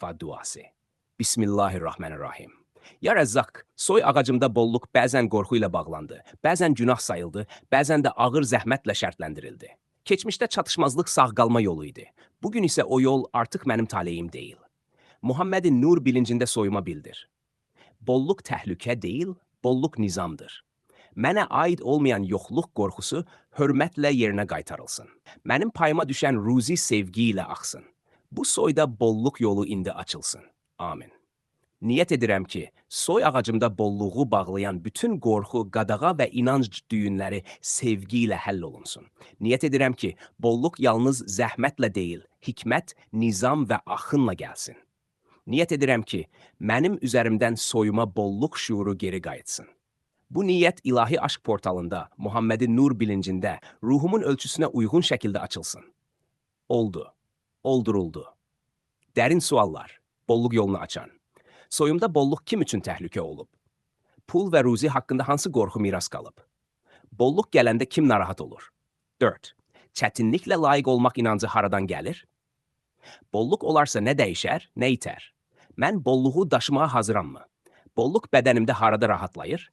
şifa duası. Bismillahirrahmanirrahim. Ya Rəzzaq, soy ağacımda bolluk bəzən qorxu ilə bağlandı, bəzən günah sayıldı, bəzən də ağır zəhmətlə şərtləndirildi. Keçmişdə çatışmazlıq sağ qalma yolu idi. Bugün isə o yol artıq mənim taleyim deyil. Muhammedin nur bilincində soyuma bildir. Bolluk təhlükə deyil, bolluk nizamdır. Mənə aid olmayan yoxluq qorxusu hörmətlə yerinə qaytarılsın. Mənim payıma düşən ruzi sevgi ilə axsın. Bu soyda bolluk yolu indi açılsın. Amin. Niyyət edirəm ki, soy ağacımda bolluğu bağlayan bütün qorxu, qadağa və inanc düyünləri sevgi ilə həll olunsun. Niyyət edirəm ki, bolluk yalnız zəhmətlə deyil, hikmət, nizam və axınla gəlsin. Niyyət edirəm ki, mənim üzərimdən soyuma bolluk şuuru geri qayıtsın. Bu niyyət ilahi aşk portalında, Muhammedin nur bilincində, ruhumun ölçüsünə uyğun şəkildə açılsın. Oldu, olduruldu. Dərin suallar, bolluk yolunu açan. Soyumda bolluk kim üçün təhlükə olub? Pul və ruzi haqqında hansı qorxu miras qalıb? Bolluk gələndə kim narahat olur? 4. Çətinliklə layiq olmaq inancı haradan gəlir? Bolluk olarsa nə dəyişər, nə itər? Mən bolluğu daşımağa hazırammı? Bolluk bədənimdə harada rahatlayır?